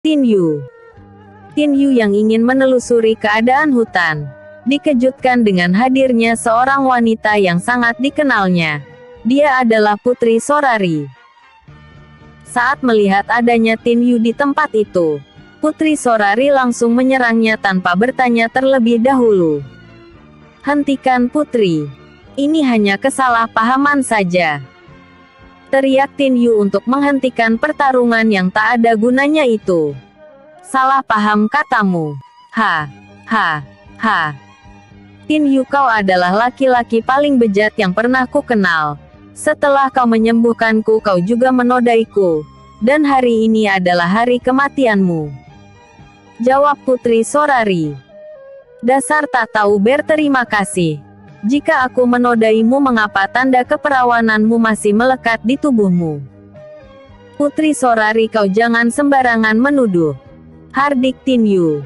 Tin Yu. Tin Yu yang ingin menelusuri keadaan hutan, dikejutkan dengan hadirnya seorang wanita yang sangat dikenalnya. Dia adalah Putri Sorari. Saat melihat adanya Tin Yu di tempat itu, Putri Sorari langsung menyerangnya tanpa bertanya terlebih dahulu. "Hentikan Putri. Ini hanya kesalahpahaman saja," teriak Tin Yu untuk menghentikan pertarungan yang tak ada gunanya itu. "Salah paham katamu. Ha, ha, ha. Tin Yu, kau adalah laki-laki paling bejat yang pernah ku kenal. Setelah kau menyembuhkanku, kau juga menodaiku. Dan hari ini adalah hari kematianmu," jawab Putri Sorari. "Dasar tak tahu berterima kasih. Jika aku menodaimu, mengapa tanda keperawananmu masih melekat di tubuhmu?" "Putri Sorari, kau jangan sembarangan menuduh," hardik Tin Yu.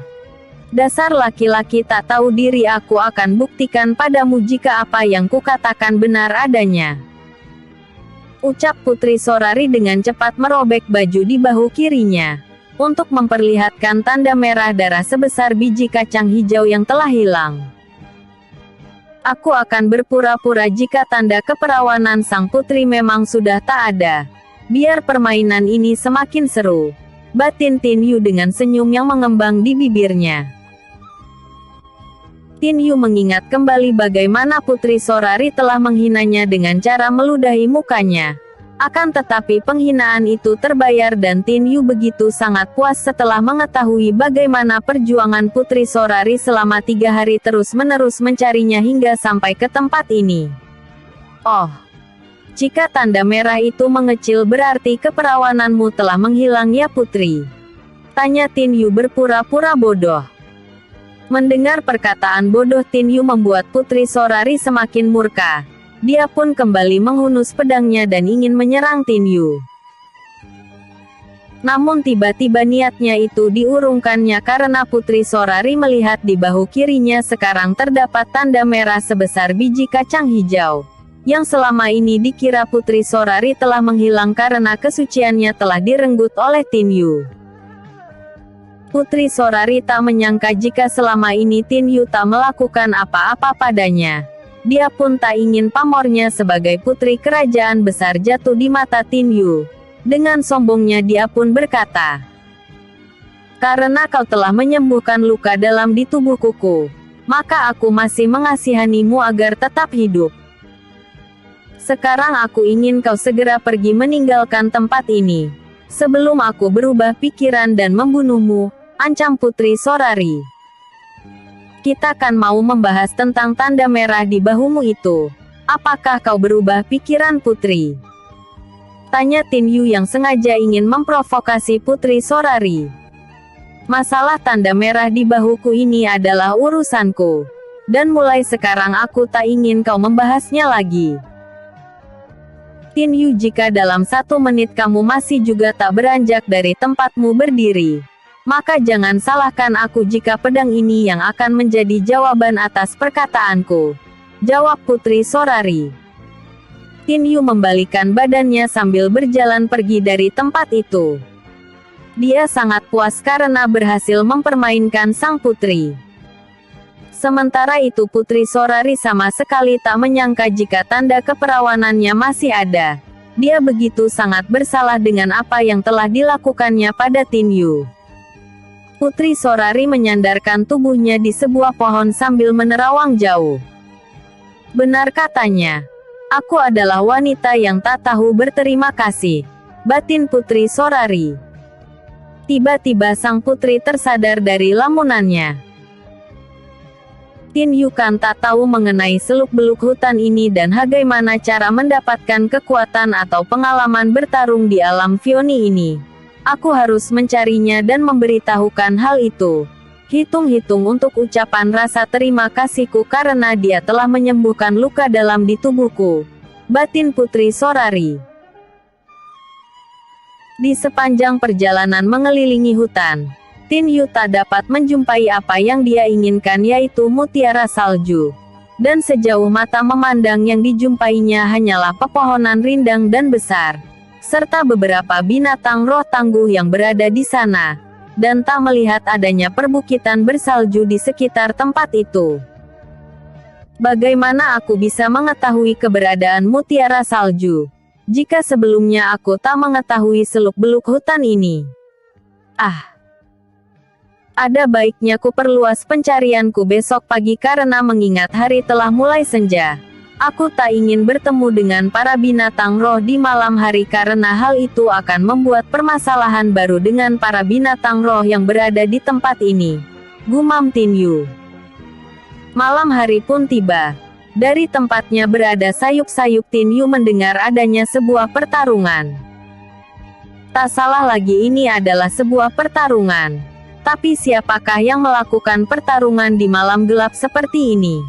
"Dasar laki-laki tak tahu diri, aku akan buktikan padamu jika apa yang kukatakan benar adanya," ucap Putri Sorari dengan cepat merobek baju di bahu kirinya, untuk memperlihatkan tanda merah darah sebesar biji kacang hijau yang telah hilang. "Aku akan berpura-pura jika tanda keperawanan sang putri memang sudah tak ada. Biar permainan ini semakin seru," batin Tin Yu dengan senyum yang mengembang di bibirnya. Tin Yu mengingat kembali bagaimana Putri Sorari telah menghinanya dengan cara meludahi mukanya. Akan tetapi penghinaan itu terbayar dan Tin Yu begitu sangat puas setelah mengetahui bagaimana perjuangan Putri Sorari selama 3 hari terus-menerus mencarinya hingga sampai ke tempat ini. "Oh, jika tanda merah itu mengecil berarti keperawananmu telah menghilang ya Putri?" tanya Tin Yu berpura-pura bodoh. Mendengar perkataan bodoh Tin Yu membuat Putri Sorari semakin murka. Dia pun kembali menghunus pedangnya dan ingin menyerang Tin Yu. Namun tiba-tiba niatnya itu diurungkannya karena Putri Sorari melihat di bahu kirinya sekarang terdapat tanda merah sebesar biji kacang hijau, yang selama ini dikira Putri Sorari telah menghilang karena kesuciannya telah direnggut oleh Tin Yu. Putri Sorari tak menyangka jika selama ini Tin Yu tak melakukan apa-apa padanya. Dia pun tak ingin pamornya sebagai putri kerajaan besar jatuh di mata Tin Yu. Dengan sombongnya dia pun berkata, "Karena kau telah menyembuhkan luka dalam di tubuh kuku, maka aku masih mengasihanimu agar tetap hidup. Sekarang aku ingin kau segera pergi meninggalkan tempat ini, sebelum aku berubah pikiran dan membunuhmu," ancam Putri Sorari. "Kita kan mau membahas tentang tanda merah di bahumu itu. Apakah kau berubah pikiran Putri?" tanya Tin Yu yang sengaja ingin memprovokasi Putri Sorari. "Masalah tanda merah di bahuku ini adalah urusanku. Dan mulai sekarang aku tak ingin kau membahasnya lagi. Tin Yu, jika dalam 1 menit kamu masih juga tak beranjak dari tempatmu berdiri, maka jangan salahkan aku jika pedang ini yang akan menjadi jawaban atas perkataanku," jawab Putri Sorari. Tin Yu membalikan badannya sambil berjalan pergi dari tempat itu. Dia sangat puas karena berhasil mempermainkan sang putri. Sementara itu Putri Sorari sama sekali tak menyangka jika tanda keperawanannya masih ada. Dia begitu sangat bersalah dengan apa yang telah dilakukannya pada Tin Yu. Putri Sorari menyandarkan tubuhnya di sebuah pohon sambil menerawang jauh. "Benar katanya. Aku adalah wanita yang tak tahu berterima kasih," batin Putri Sorari. Tiba-tiba sang putri tersadar dari lamunannya. Tin Yu kan tak tahu mengenai seluk-beluk hutan ini dan bagaimana cara mendapatkan kekuatan atau pengalaman bertarung di alam Vioni ini. Aku harus mencarinya dan memberitahukan hal itu. Hitung-hitung untuk ucapan rasa terima kasihku karena dia telah menyembuhkan luka dalam di tubuhku, batin Putri Sorari. Di sepanjang perjalanan mengelilingi hutan, Tin Yu tak dapat menjumpai apa yang dia inginkan, yaitu mutiara salju. Dan sejauh mata memandang yang dijumpainya hanyalah pepohonan rindang dan besar, serta beberapa binatang roh tangguh yang berada di sana. dan tak melihat adanya perbukitan bersalju di sekitar tempat itu. Bagaimana aku bisa mengetahui keberadaan mutiara salju, jika sebelumnya aku tak mengetahui seluk-beluk hutan ini? Ada baiknya ku perluas pencarianku besok pagi karena mengingat hari telah mulai senja. Aku tak ingin bertemu dengan para binatang roh di malam hari karena hal itu akan membuat permasalahan baru dengan para binatang roh yang berada di tempat ini, gumam Tin Yu. Malam hari pun tiba. Dari tempatnya berada sayup-sayup Tin Yu mendengar adanya sebuah pertarungan. Tak salah lagi, ini adalah sebuah pertarungan. Tapi siapakah yang melakukan pertarungan di malam gelap seperti ini?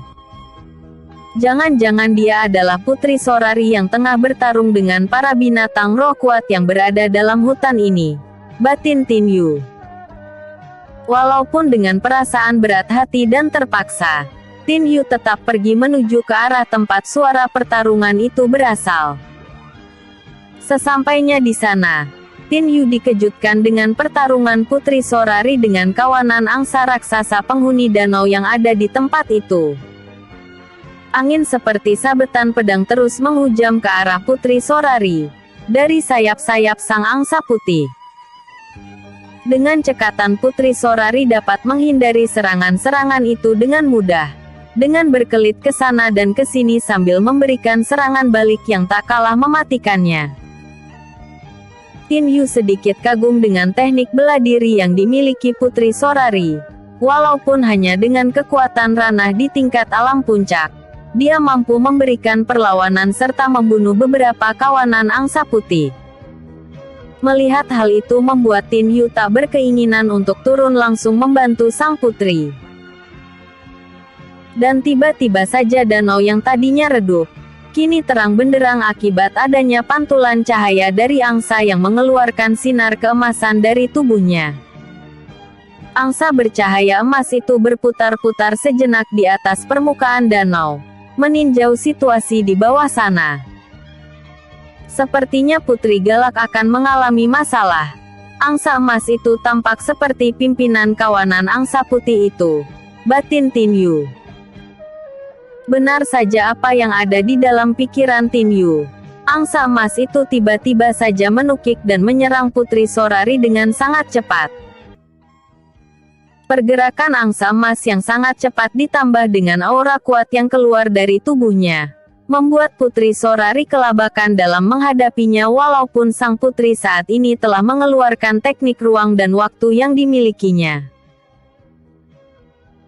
Jangan-jangan dia adalah Putri Sorari yang tengah bertarung dengan para binatang roh kuat yang berada dalam hutan ini, batin Tin Yu. Walaupun dengan perasaan berat hati dan terpaksa, Tin Yu tetap pergi menuju ke arah tempat suara pertarungan itu berasal. Sesampainya di sana, Tin Yu dikejutkan dengan pertarungan Putri Sorari dengan kawanan angsa raksasa penghuni danau yang ada di tempat itu. Angin seperti sabetan pedang terus menghujam ke arah Putri Sorari dari sayap-sayap sang angsa putih. Dengan cekatan Putri Sorari dapat menghindari serangan-serangan itu dengan mudah, dengan berkelit ke sana dan ke sini sambil memberikan serangan balik yang tak kalah mematikannya. Tin Yu sedikit kagum dengan teknik bela diri yang dimiliki Putri Sorari. Walaupun hanya dengan kekuatan ranah di tingkat alam puncak, dia mampu memberikan perlawanan serta membunuh beberapa kawanan angsa putih. Melihat hal itu membuat Tin Yu tak berkeinginan untuk turun langsung membantu sang putri. Dan tiba-tiba saja danau yang tadinya redup, kini terang benderang akibat adanya pantulan cahaya dari angsa yang mengeluarkan sinar keemasan dari tubuhnya. Angsa bercahaya emas itu berputar-putar sejenak di atas permukaan danau, meninjau situasi di bawah sana. Sepertinya Putri Galak akan mengalami masalah. Angsa emas itu tampak seperti pimpinan kawanan angsa putih itu, batin Tin Yu. Benar saja apa yang ada di dalam pikiran Tin Yu. Angsa emas itu tiba-tiba saja menukik dan menyerang Putri Sorari dengan sangat cepat. Pergerakan angsa emas yang sangat cepat ditambah dengan aura kuat yang keluar dari tubuhnya, membuat Putri Sorari kelabakan dalam menghadapinya walaupun sang putri saat ini telah mengeluarkan teknik ruang dan waktu yang dimilikinya.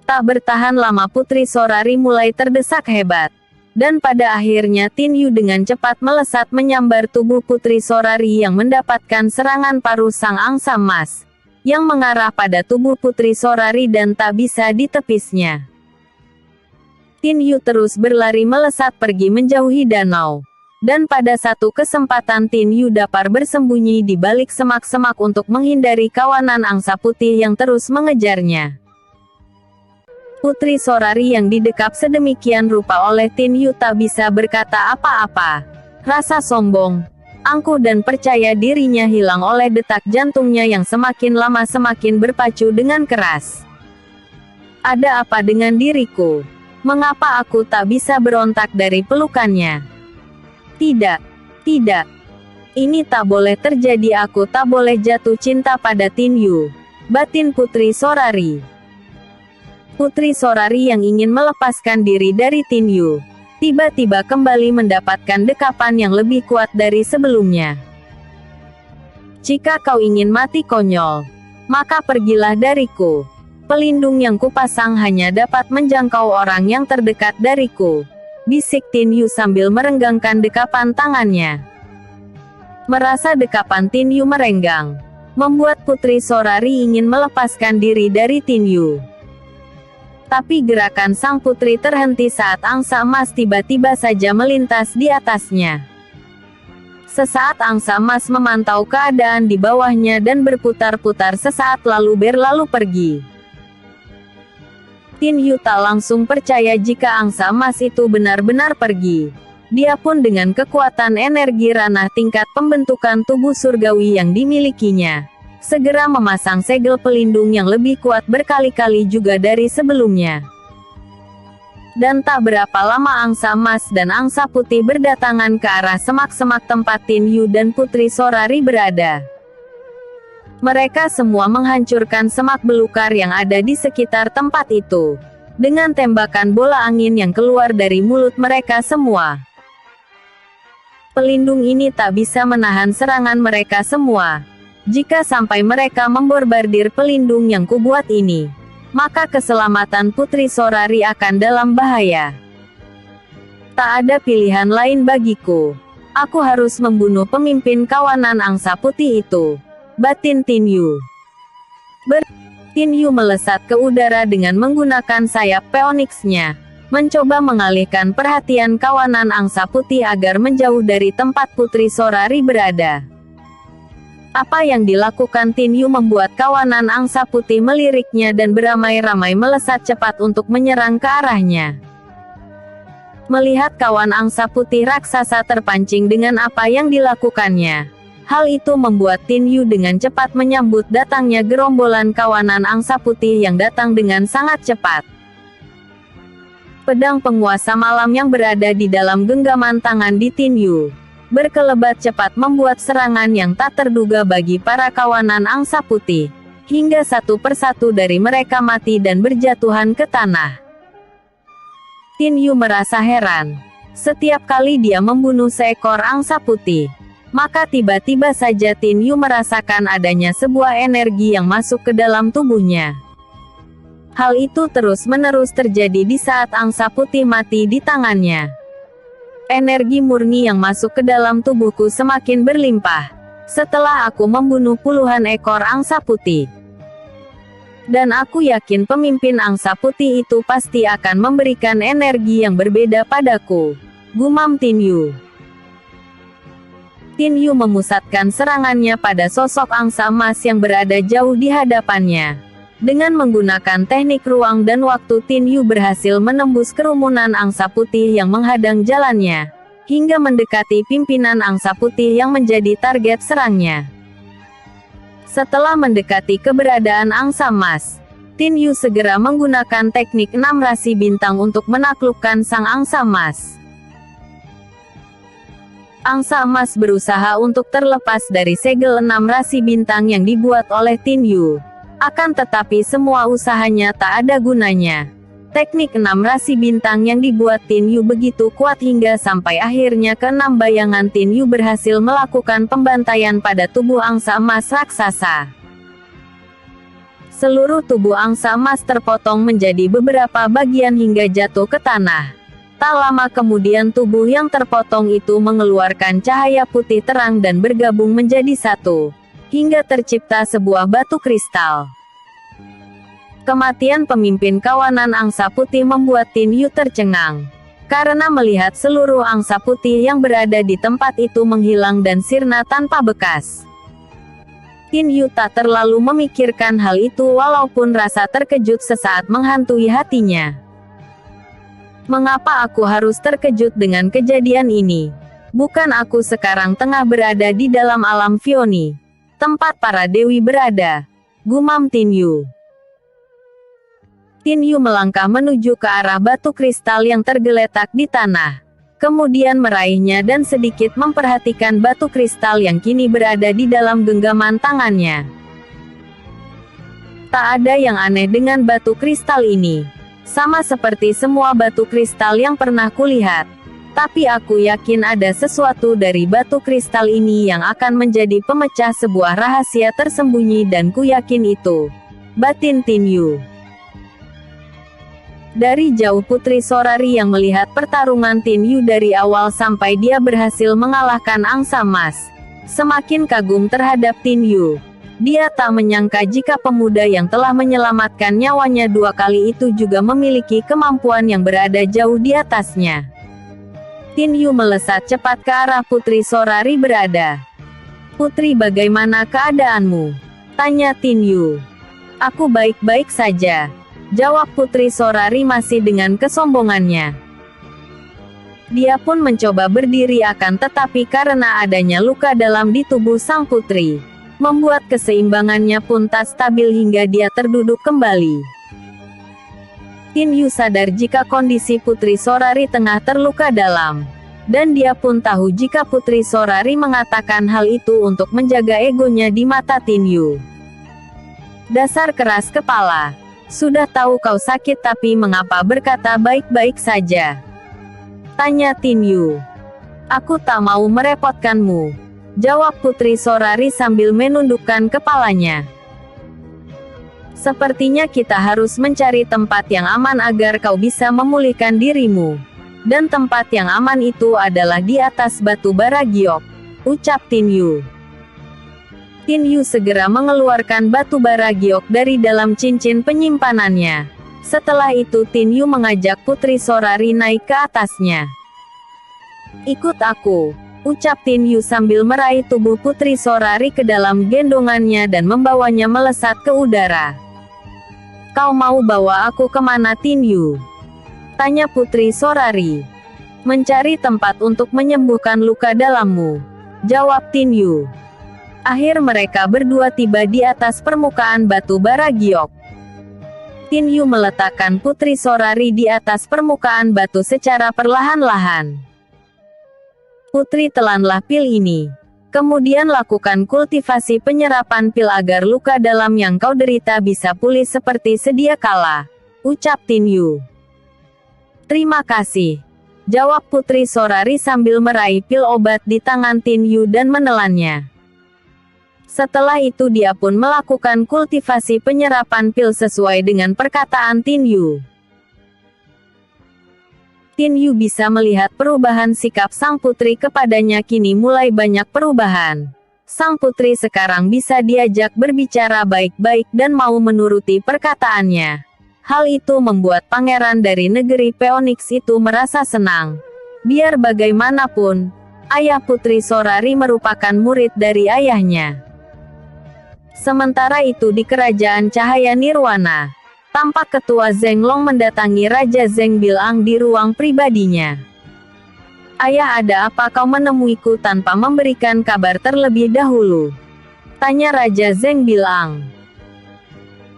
Tak bertahan lama Putri Sorari mulai terdesak hebat. Dan pada akhirnya Tin Yu dengan cepat melesat menyambar tubuh Putri Sorari yang mendapatkan serangan paruh sang angsa emas, yang mengarah pada tubuh Putri Sorari dan tak bisa ditepisnya. Tin Yu terus berlari melesat pergi menjauhi danau. Dan pada satu kesempatan Tin Yu dapat bersembunyi di balik semak-semak untuk menghindari kawanan angsa putih yang terus mengejarnya. Putri Sorari yang didekap sedemikian rupa oleh Tin Yu tak bisa berkata apa-apa. Rasa sombong, angkuh dan percaya dirinya hilang oleh detak jantungnya yang semakin lama semakin berpacu dengan keras. Ada apa dengan diriku? Mengapa aku tak bisa berontak dari pelukannya? Tidak, tidak. Ini tak boleh terjadi, aku tak boleh jatuh cinta pada Tin Yu, batin Putri Sorari. Putri Sorari yang ingin melepaskan diri dari Tin Yu, tiba-tiba kembali mendapatkan dekapan yang lebih kuat dari sebelumnya. Jika kau ingin mati konyol, maka pergilah dariku. Pelindung yang kupasang hanya dapat menjangkau orang yang terdekat dariku, bisik Tin Yu sambil merenggangkan dekapan tangannya. Merasa dekapan Tin Yu merenggang, membuat Putri Sorari ingin melepaskan diri dari Tin Yu. Tapi gerakan sang putri terhenti saat angsa emas tiba-tiba saja melintas di atasnya. Sesaat angsa emas memantau keadaan di bawahnya dan berputar-putar sesaat lalu berlalu pergi. Tin Yu tak langsung percaya jika angsa emas itu benar-benar pergi. Dia pun dengan kekuatan energi ranah tingkat pembentukan tubuh surgawi yang dimilikinya, segera memasang segel pelindung yang lebih kuat berkali-kali juga dari sebelumnya. Dan tak berapa lama angsa emas dan angsa putih berdatangan ke arah semak-semak tempat Tin Yu dan Putri Sorari berada. Mereka semua menghancurkan semak belukar yang ada di sekitar tempat itu, dengan tembakan bola angin yang keluar dari mulut mereka semua. Pelindung ini tak bisa menahan serangan mereka semua. Jika sampai mereka memborbardir pelindung yang kubuat ini, maka keselamatan Putri Sorari akan dalam bahaya. Tak ada pilihan lain bagiku. Aku harus membunuh pemimpin kawanan angsa putih itu, batin Tin Yu. Tin Yu melesat ke udara dengan menggunakan sayap Phoenix-nya, mencoba mengalihkan perhatian kawanan angsa putih agar menjauh dari tempat Putri Sorari berada. Apa yang dilakukan Tin Yu membuat kawanan angsa putih meliriknya dan beramai-ramai melesat cepat untuk menyerang ke arahnya. Melihat kawan angsa putih raksasa terpancing dengan apa yang dilakukannya, hal itu membuat Tin Yu dengan cepat menyambut datangnya gerombolan kawanan angsa putih yang datang dengan sangat cepat. Pedang penguasa malam yang berada di dalam genggaman tangan di Tin Yu berkelebat cepat membuat serangan yang tak terduga bagi para kawanan angsa putih, hingga satu persatu dari mereka mati dan berjatuhan ke tanah. Tin Yu merasa heran. Setiap kali dia membunuh seekor angsa putih, maka tiba-tiba saja Tin Yu merasakan adanya sebuah energi yang masuk ke dalam tubuhnya. Hal itu terus-menerus terjadi di saat angsa putih mati di tangannya. Energi murni yang masuk ke dalam tubuhku semakin berlimpah setelah aku membunuh puluhan ekor angsa putih. Dan aku yakin pemimpin angsa putih itu pasti akan memberikan energi yang berbeda padaku, gumam Tin Yu. Tin Yu memusatkan serangannya pada sosok angsa emas yang berada jauh di hadapannya. Dengan menggunakan teknik ruang dan waktu, Tin Yu berhasil menembus kerumunan angsa putih yang menghadang jalannya, hingga mendekati pimpinan angsa putih yang menjadi target serangnya. Setelah mendekati keberadaan angsa emas, Tin Yu segera menggunakan teknik 6 rasi bintang untuk menaklukkan sang angsa emas. Angsa emas berusaha untuk terlepas dari segel 6 rasi bintang yang dibuat oleh Tin Yu. Akan tetapi semua usahanya tak ada gunanya. Teknik 6 rasi bintang yang dibuat Tin Yu begitu kuat hingga sampai akhirnya ke-6 bayangan Tin Yu berhasil melakukan pembantaian pada tubuh angsa emas raksasa. Seluruh tubuh angsa emas terpotong menjadi beberapa bagian hingga jatuh ke tanah. Tak lama kemudian tubuh yang terpotong itu mengeluarkan cahaya putih terang dan bergabung menjadi satu, hingga tercipta sebuah batu kristal. Kematian pemimpin kawanan angsa putih membuat Tin Yu tercengang, karena melihat seluruh angsa putih yang berada di tempat itu menghilang dan sirna tanpa bekas. Tin Yu tak terlalu memikirkan hal itu walaupun rasa terkejut sesaat menghantui hatinya. Mengapa aku harus terkejut dengan kejadian ini? Bukan aku sekarang tengah berada di dalam alam Vioni, tempat para dewi berada, gumam Tin Yu. Tin Yu melangkah menuju ke arah batu kristal yang tergeletak di tanah. Kemudian meraihnya dan sedikit memperhatikan batu kristal yang kini berada di dalam genggaman tangannya. Tak ada yang aneh dengan batu kristal ini. Sama seperti semua batu kristal yang pernah kulihat. Tapi aku yakin ada sesuatu dari batu kristal ini yang akan menjadi pemecah sebuah rahasia tersembunyi dan ku yakin itu, batin Tin Yu. Dari jauh Putri Sorari yang melihat pertarungan Tin Yu dari awal sampai dia berhasil mengalahkan angsa emas, semakin kagum terhadap Tin Yu. Dia tak menyangka jika pemuda yang telah menyelamatkan nyawanya 2 kali itu juga memiliki kemampuan yang berada jauh di atasnya. Tin Yu melesat cepat ke arah Putri Sorari berada. "Putri, bagaimana keadaanmu?" tanya Tin Yu. "Aku baik-baik saja," jawab Putri Sorari masih dengan kesombongannya. Dia pun mencoba berdiri akan tetapi karena adanya luka dalam di tubuh sang putri, membuat keseimbangannya pun tak stabil hingga dia terduduk kembali. Tin Yu sadar jika kondisi Putri Sorari tengah terluka dalam. Dan dia pun tahu jika Putri Sorari mengatakan hal itu untuk menjaga egonya di mata Tin Yu. Dasar keras kepala. Sudah tahu kau sakit tapi mengapa berkata baik-baik saja? Tanya Tin Yu. Aku tak mau merepotkanmu. Jawab Putri Sorari sambil menundukkan kepalanya. Sepertinya kita harus mencari tempat yang aman agar kau bisa memulihkan dirimu. Dan tempat yang aman itu adalah di atas batu bara giok, ucap Tin Yu. Tin Yu segera mengeluarkan batu bara giok dari dalam cincin penyimpanannya. Setelah itu Tin Yu mengajak Putri Sorari naik ke atasnya. Ikut aku, ucap Tin Yu sambil meraih tubuh Putri Sorari ke dalam gendongannya dan membawanya melesat ke udara. Kau mau bawa aku kemana Tin Yu? Tanya Putri Sorari. Mencari tempat untuk menyembuhkan luka dalammu, jawab Tin Yu. Akhir mereka berdua tiba di atas permukaan batu bara giok. Tin Yu meletakkan Putri Sorari di atas permukaan batu secara perlahan-lahan. Putri telanlah pil ini. Kemudian lakukan kultivasi penyerapan pil agar luka dalam yang kau derita bisa pulih seperti sedia kala, ucap Tin Yu. Terima kasih, jawab Putri Sorari sambil meraih pil obat di tangan Tin Yu dan menelannya. Setelah itu dia pun melakukan kultivasi penyerapan pil sesuai dengan perkataan Tin Yu. Tin Yu bisa melihat perubahan sikap sang putri kepadanya kini mulai banyak perubahan. Sang putri sekarang bisa diajak berbicara baik-baik dan mau menuruti perkataannya. Hal itu membuat pangeran dari negeri Phoenix itu merasa senang. Biar bagaimanapun, ayah Putri Sorari merupakan murid dari ayahnya. Sementara itu di kerajaan Cahaya Nirwana, tampak ketua Zhenglong mendatangi Raja Zheng Bilang di ruang pribadinya. Ayah, ada apa kau menemuiku tanpa memberikan kabar terlebih dahulu? Tanya Raja Zheng Bilang.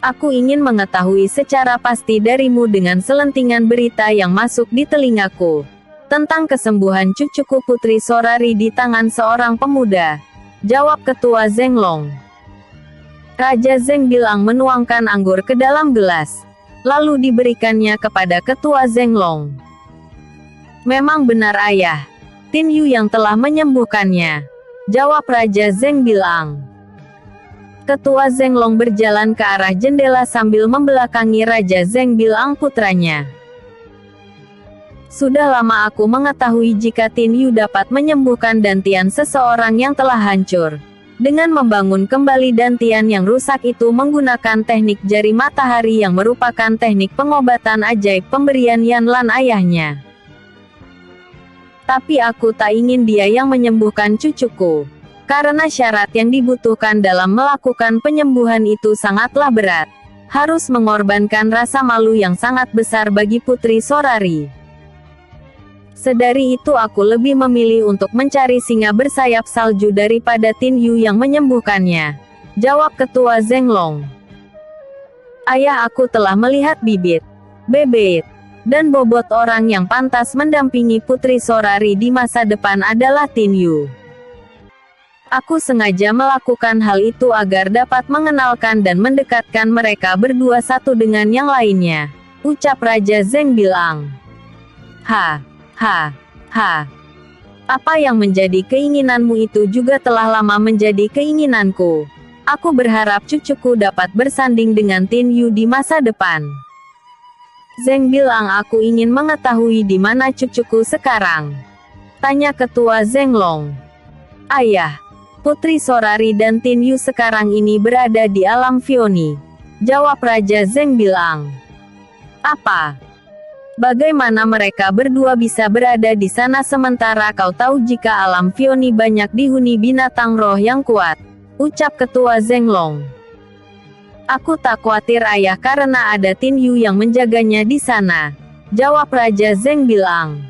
Aku ingin mengetahui secara pasti darimu dengan selentingan berita yang masuk di telingaku. Tentang kesembuhan cucuku Putri Sorari di tangan seorang pemuda. Jawab ketua Zhenglong. Raja Zheng Bilang menuangkan anggur ke dalam gelas, lalu diberikannya kepada ketua Zhenglong. Memang benar ayah, Tin Yu yang telah menyembuhkannya, jawab Raja Zheng Bilang. Ketua Zhenglong berjalan ke arah jendela sambil membelakangi Raja Zheng Bilang putranya. Sudah lama aku mengetahui jika Tin Yu dapat menyembuhkan dantian seseorang yang telah hancur. Dengan membangun kembali dantian yang rusak itu menggunakan teknik jari matahari yang merupakan teknik pengobatan ajaib pemberian Yanlan ayahnya. Tapi aku tak ingin dia yang menyembuhkan cucuku. Karena syarat yang dibutuhkan dalam melakukan penyembuhan itu sangatlah berat. Harus mengorbankan rasa malu yang sangat besar bagi Putri Sorari. Sedari itu aku lebih memilih untuk mencari singa bersayap salju daripada Tin Yu yang menyembuhkannya, jawab ketua Zhenglong. Ayah, aku telah melihat bibit, bebek, dan bobot orang yang pantas mendampingi Putri Sorari di masa depan adalah Tin Yu. Aku sengaja melakukan hal itu agar dapat mengenalkan dan mendekatkan mereka berdua satu dengan yang lainnya, ucap Raja Zheng Bilang. Apa yang menjadi keinginanmu itu juga telah lama menjadi keinginanku. Aku berharap cucuku dapat bersanding dengan Tin Yu di masa depan. Zheng Bilang, aku ingin mengetahui di mana cucuku sekarang. Tanya ketua Zhenglong. Ayah, Putri Sorari dan Tin Yu sekarang ini berada di alam Vioni, jawab Raja Zheng Bilang. Apa? Bagaimana mereka berdua bisa berada di sana sementara kau tahu jika alam Vioni banyak dihuni binatang roh yang kuat? Ucap ketua Zhenglong. Aku tak khawatir ayah karena ada Tin Yu yang menjaganya di sana, jawab Raja Zheng Bilang.